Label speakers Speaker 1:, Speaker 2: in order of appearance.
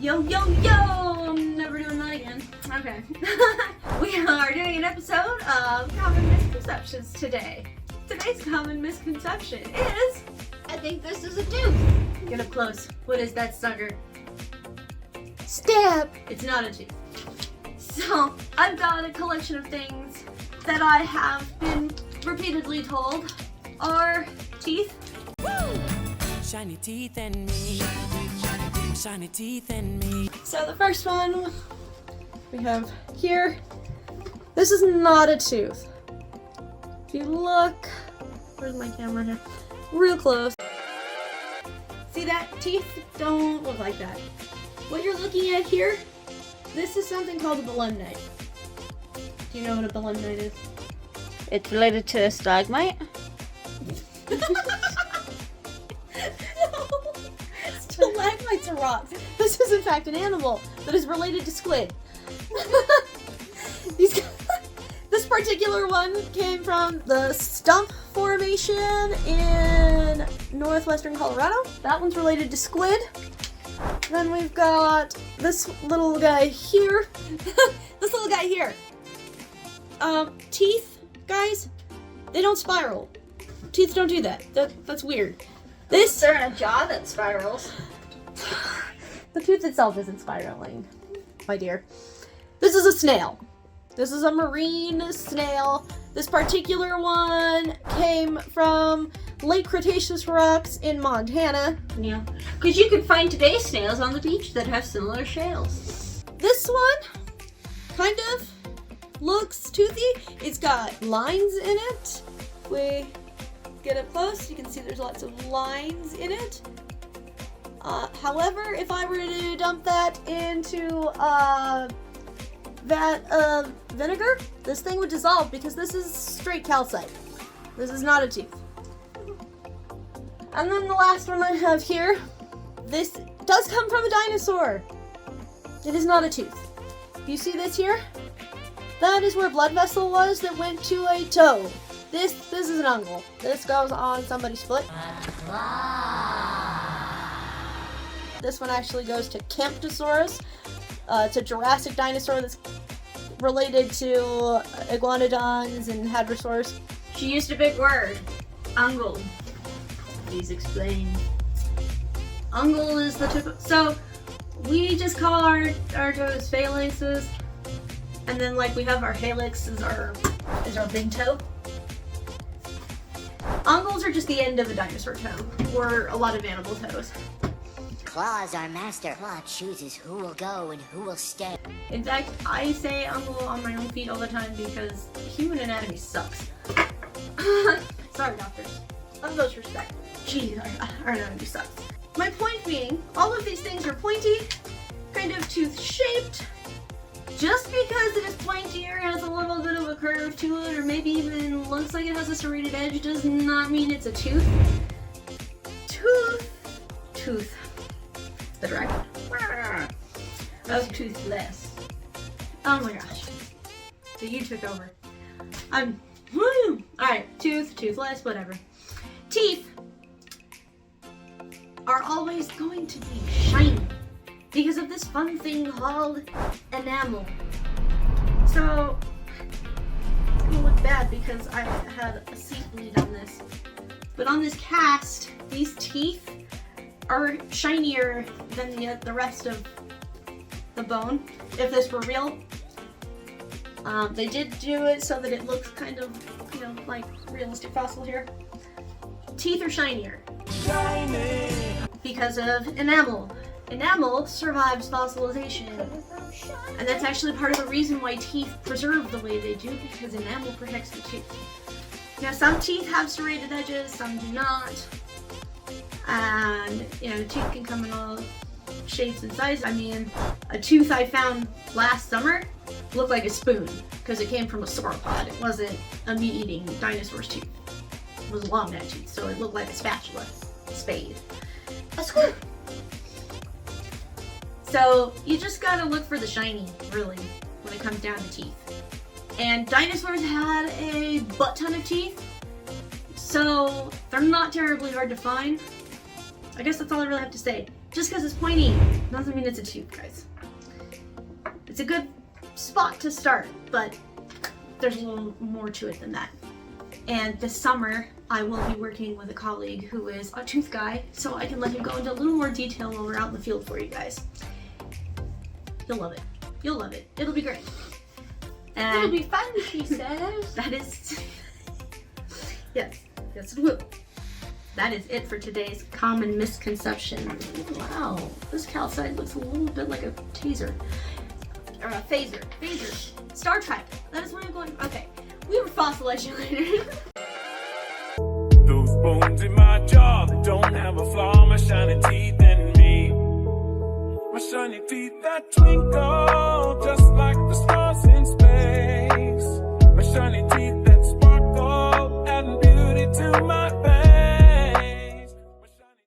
Speaker 1: Yo, yo, yo! I'm never doing that again. Okay. We are doing an episode of Common Misconceptions today. Today's common misconception is, I think this is a tooth. Get up close. What is that sucker? Stab! It's not a tooth. So, I've got a collection of things that I have been repeatedly told are teeth. Woo!
Speaker 2: Shiny teeth and me. Shiny teeth and me.
Speaker 1: So the first one we have here, this is not a tooth. If you look, where's my camera here? Real close. See that? Teeth don't look like that. What you're looking at here, this is something called a belemnite. Do you know what a belemnite is?
Speaker 3: It's related to a stalagmite?
Speaker 1: Stalagmites are rocks. This is in fact an animal that is related to squid. This particular one came from the Stump Formation in northwestern Colorado. That one's related to squid. Then we've got this little guy here. This little guy here. Teeth, guys, they don't spiral. Teeth don't do that. That's weird. This
Speaker 3: They're in a jaw that spirals.
Speaker 1: The tooth itself isn't spiraling, my dear. This is a snail. This is a marine snail. This particular one came from late Cretaceous rocks in Montana.
Speaker 3: Yeah. Because you can find today's snails on the beach that have similar shells.
Speaker 1: This one kind of looks toothy. It's got lines in it. We get up close, you can see there's lots of lines in it. However, if I were to dump that into a vat of vinegar, this thing would dissolve because this is straight calcite. This is not a tooth. And then the last one I have here, this does come from a dinosaur. It is not a tooth. You see this here? That is where a blood vessel was that went to a toe. This is an ungle. This goes on somebody's foot. This one actually goes to Camptosaurus. It's a Jurassic dinosaur that's related to iguanodons and hadrosaurs.
Speaker 3: She used a big word. Ungle. Please explain.
Speaker 1: Ungle is the tip. So we just call our toes phalanxes, and then like we have our halix is our big toe. Ungles are just the end of a dinosaur toe, or a lot of animal toes.
Speaker 4: Claw is our master. Claw chooses who will go and who will stay.
Speaker 1: In fact, I say ungle on my own feet all the time because human anatomy sucks. Sorry, doctors. Utmost respect. Geez, our anatomy sucks. My point being, all of these things are pointy, kind of tooth-shaped. Just because it is pointy or has a little bit of a curve to it, or maybe even looks like it has a serrated edge, does not mean it's a tooth. Tooth. The dragon. Of toothless. Oh my gosh. So you took over. Alright, toothless, whatever. Teeth are always going to be shiny because of this fun thing called enamel. So, it's gonna look bad because I had a seat bleed on this. But on this cast, these teeth are shinier than the rest of the bone. If this were real, they did do it so that it looks kind of, like realistic fossil here. Teeth are shinier.
Speaker 2: Shiny.
Speaker 1: Because of enamel. Enamel survives fossilization. And that's actually part of the reason why teeth preserve the way they do, because enamel protects the tooth. Now, some teeth have serrated edges, some do not. And, the tooth can come in all shapes and sizes. I mean, a tooth I found last summer looked like a spoon because it came from a sauropod. It wasn't a meat-eating dinosaur's tooth. It was a long neck tooth, so it looked like a spatula, a spade, a square. So you just gotta look for the shiny, really, when it comes down to teeth. And dinosaurs had a butt ton of teeth, so they're not terribly hard to find. I guess that's all I really have to say. Just because it's pointy doesn't mean it's a tooth, guys. It's a good spot to start, but there's a little more to it than that. And this summer, I will be working with a colleague who is a tooth guy, so I can let him go into a little more detail while we're out in the field for you guys. You'll love it. You'll love it. It'll be great. And
Speaker 3: It'll be fun, she says.
Speaker 1: that is... yes, it will. That is it for today's common misconception. Wow, this calcite looks a little bit like a taser. Or a phaser. Phaser. Star Trek. That is where I'm going. Okay. We were fossilized later.
Speaker 2: Those bones in my jaw, they don't have a flaw. My shiny teeth and me. My shiny teeth that twinkle.